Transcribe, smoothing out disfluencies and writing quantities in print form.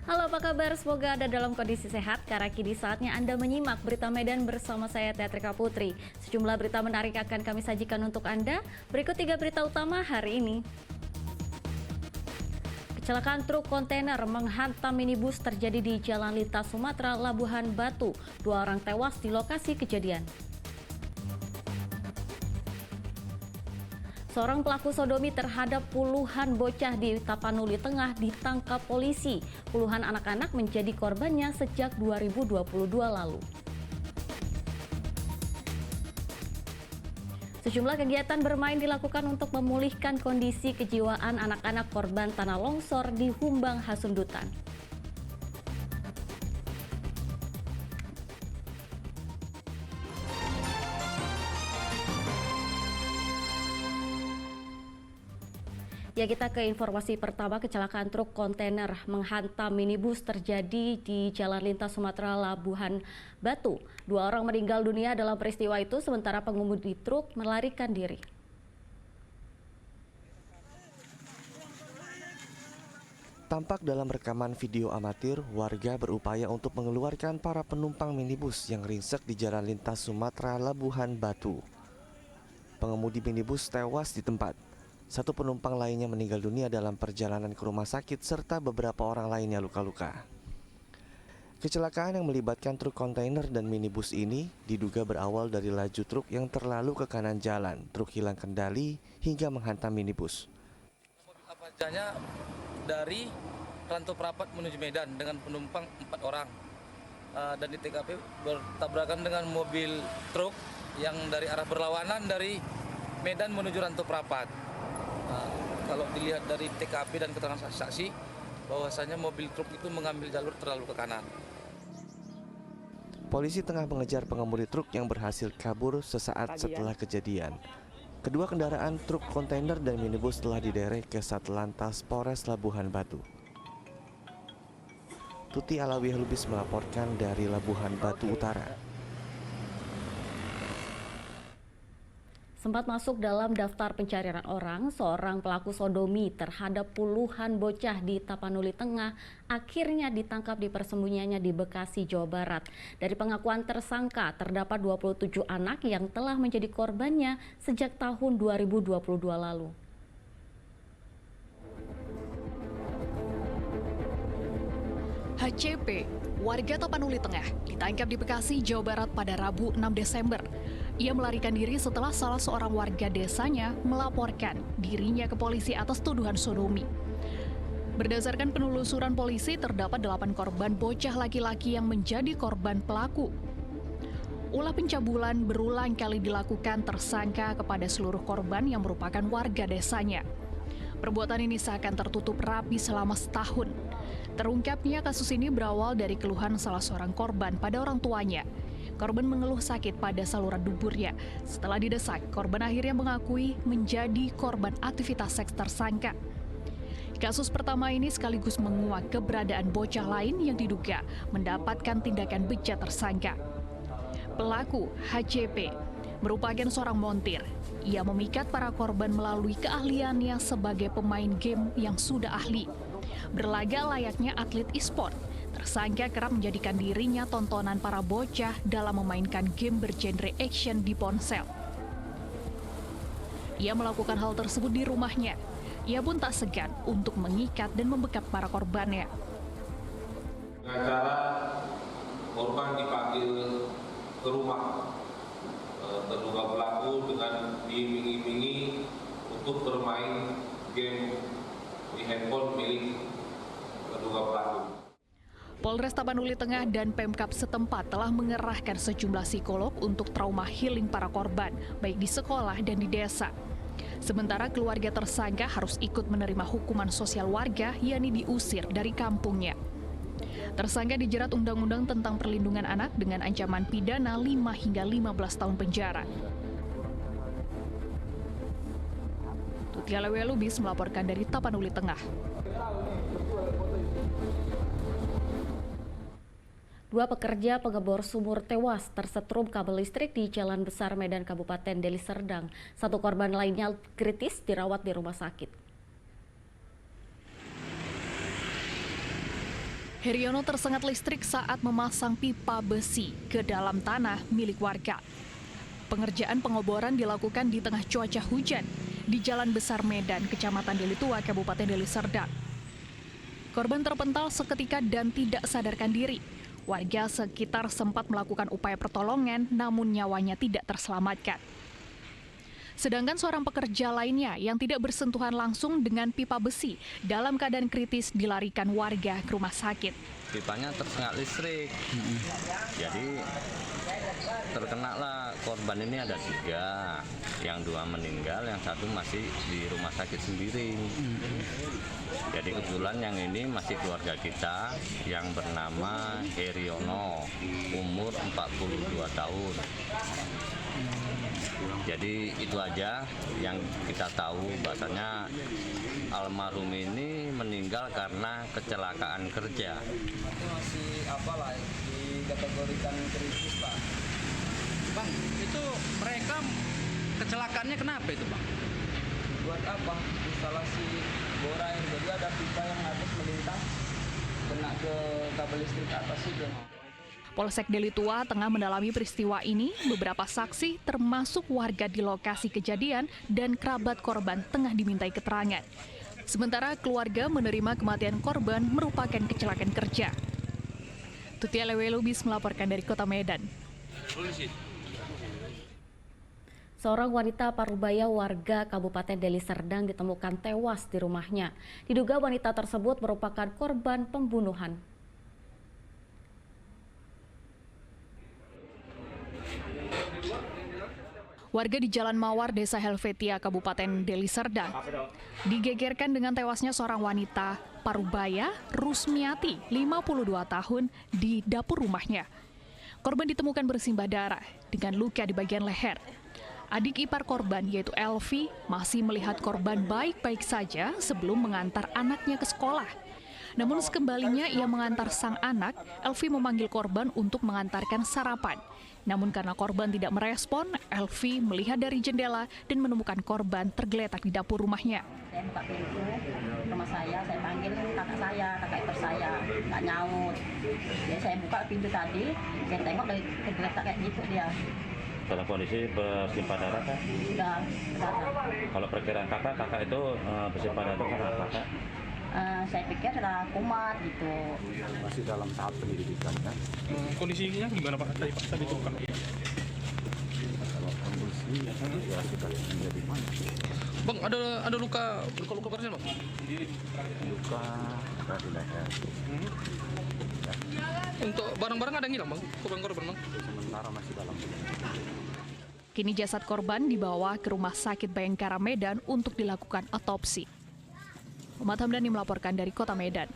Halo, apa kabar? Semoga Anda dalam kondisi sehat, karena kini saatnya Anda menyimak berita Medan bersama saya, Teatrika Putri. Sejumlah berita menarik akan kami sajikan untuk Anda. Berikut 3 berita utama hari ini. Kecelakaan truk kontainer menghantam minibus terjadi di Jalan Lintas Sumatera, Labuhan Batu. 2 orang tewas di lokasi kejadian. Seorang pelaku sodomi terhadap puluhan bocah di Tapanuli Tengah ditangkap polisi. Puluhan anak-anak menjadi korbannya sejak 2022 lalu. Sejumlah kegiatan bermain dilakukan untuk memulihkan kondisi kejiwaan anak-anak korban tanah longsor di Humbang, Hasundutan. Ya, kita ke informasi pertama. Kecelakaan truk kontainer menghantam minibus terjadi di Jalan Lintas Sumatera, Labuhan Batu. 2 orang meninggal dunia dalam peristiwa itu, sementara pengemudi truk melarikan diri. Tampak dalam rekaman video amatir, warga berupaya untuk mengeluarkan para penumpang minibus yang ringsek di Jalan Lintas Sumatera, Labuhan Batu. Pengemudi minibus tewas di tempat. 1 penumpang lainnya meninggal dunia dalam perjalanan ke rumah sakit serta beberapa orang lainnya luka-luka. Kecelakaan yang melibatkan truk kontainer dan minibus ini diduga berawal dari laju truk yang terlalu ke kanan jalan. Truk hilang kendali hingga menghantam minibus. Mobil dari Rantau Prapat menuju Medan dengan penumpang 4 orang. Dan di TKP bertabrakan dengan mobil truk yang dari arah berlawanan dari Medan menuju Rantau Prapat. Kalau dilihat dari TKP dan keterangan saksi, bahwasanya mobil truk itu mengambil jalur terlalu ke kanan. Polisi tengah mengejar pengemudi truk yang berhasil kabur sesaat setelah kejadian. Kedua kendaraan truk kontainer dan minibus telah diderek ke Satlantas Polres Labuhan Batu. Tuti Alawiah Lubis melaporkan dari Labuhan Batu Utara. Sempat masuk dalam daftar pencarian orang, seorang pelaku sodomi terhadap puluhan bocah di Tapanuli Tengah akhirnya ditangkap di persembunyiannya di Bekasi, Jawa Barat. Dari pengakuan tersangka, terdapat 27 anak yang telah menjadi korbannya sejak tahun 2022 lalu. HCP, warga Tapanuli Tengah, ditangkap di Bekasi, Jawa Barat pada Rabu 6 Desember. Ia melarikan diri setelah salah seorang warga desanya melaporkan dirinya ke polisi atas tuduhan sodomi. Berdasarkan penelusuran polisi, terdapat 8 korban bocah laki-laki yang menjadi korban pelaku. Ulah pencabulan berulang kali dilakukan tersangka kepada seluruh korban yang merupakan warga desanya. Perbuatan ini seakan tertutup rapi selama setahun. Terungkapnya kasus ini berawal dari keluhan salah seorang korban pada orang tuanya. Korban mengeluh sakit pada saluran duburnya. Setelah didesak, korban akhirnya mengakui menjadi korban aktivitas seks tersangka. Kasus pertama ini sekaligus menguak keberadaan bocah lain yang diduga mendapatkan tindakan bejat tersangka. Pelaku, HCP, merupakan seorang montir. Ia memikat para korban melalui keahliannya sebagai pemain game yang sudah ahli. Berlaga layaknya atlet e-sport, tersangka kerap menjadikan dirinya tontonan para bocah dalam memainkan game bergenre action di ponsel. Ia melakukan hal tersebut di rumahnya. Ia pun tak segan untuk mengikat dan membekap para korbannya. Dengan cara korban dipanggil ke rumah, terduga pelaku dengan diiming-imingi untuk bermain game di handphone milik terduga pelaku. Polres Tapanuli Tengah dan Pemkab setempat telah mengerahkan sejumlah psikolog untuk trauma healing para korban, baik di sekolah dan di desa. Sementara keluarga tersangka harus ikut menerima hukuman sosial warga, yakni diusir dari kampungnya. Tersangka dijerat Undang-Undang tentang Perlindungan Anak dengan ancaman pidana 5 hingga 15 tahun penjara. Tuti Alawiah Lubis melaporkan dari Tapanuli Tengah. 2 pekerja pengebor sumur tewas tersetrum kabel listrik di Jalan Besar Medan, Kabupaten Deli Serdang. 1 korban lainnya kritis dirawat di rumah sakit. Heriono tersengat listrik saat memasang pipa besi ke dalam tanah milik warga. Pengerjaan pengoboran dilakukan di tengah cuaca hujan di Jalan Besar Medan, Kecamatan Deli Tua, Kabupaten Deli Serdang. Korban terpental seketika dan tidak sadarkan diri. Warga sekitar sempat melakukan upaya pertolongan, namun nyawanya tidak terselamatkan. Sedangkan seorang pekerja lainnya yang tidak bersentuhan langsung dengan pipa besi dalam keadaan kritis dilarikan warga ke rumah sakit. Pipanya tersengat listrik, jadi terkenalah korban ini ada 3, yang 2 meninggal, yang 1 masih di rumah sakit sendiri. Jadi kebetulan yang ini masih keluarga kita yang bernama Heriono, umur 42 tahun. Jadi itu aja yang kita tahu, bahasanya almarhum ini meninggal karena kecelakaan kerja. Masih apalah dikategorikan kritis, Pak. Bang, itu mereka kecelakaannya kenapa itu, Bang? Buat apa? Instalasi bor air, jadi ada pipa yang atas melintang kena ke kabel listrik atas itu. Polsek Deli Tua tengah mendalami peristiwa ini. Beberapa saksi termasuk warga di lokasi kejadian dan kerabat korban tengah dimintai keterangan. Sementara keluarga menerima kematian korban merupakan kecelakaan kerja. Tutia Lewe Lubis melaporkan dari Kota Medan. Seorang wanita Parubaya warga Kabupaten Deli Serdang ditemukan tewas di rumahnya. Diduga wanita tersebut merupakan korban pembunuhan. Warga di Jalan Mawar, Desa Helvetia, Kabupaten Deli Serdang, digegerkan dengan tewasnya seorang wanita Parubaya, Rusmiati, 52 tahun, di dapur rumahnya. Korban ditemukan bersimbah darah dengan luka di bagian leher. Adik ipar korban, yaitu Elvi, masih melihat korban baik-baik saja sebelum mengantar anaknya ke sekolah. Namun sekembalinya ia mengantar sang anak, Elvi memanggil korban untuk mengantarkan sarapan. Namun karena korban tidak merespon, Elvi melihat dari jendela dan menemukan korban tergeletak di dapur rumahnya. Saya buka pintu rumah saya panggil kakak ipar saya, nggak nyaut. Jadi saya buka pintu tadi, saya tengok dari tergeletak kayak gitu dia. Dalam kondisi bersimpah darah kan? Sudah darah. Kalau perkiraan kakak itu bersimpah darah karena apa kak? Saya pikir sudah kumat gitu. Masih dalam tahap penyelidikan kan? Kondisinya gimana Pak? Tadi Pak tadi ditemukan. Kalau kondisi ya kita lihat menjadi mana? Bang, ada luka berat Bang? Luka ada di leher. Untuk barang-barang ada yang hilang Bang? Korban Bang? Sementara masih dalam penyelidikan. Kini jasad korban dibawa ke Rumah Sakit Bayangkara Medan untuk dilakukan otopsi. Muhammad Hamdani melaporkan dari Kota Medan.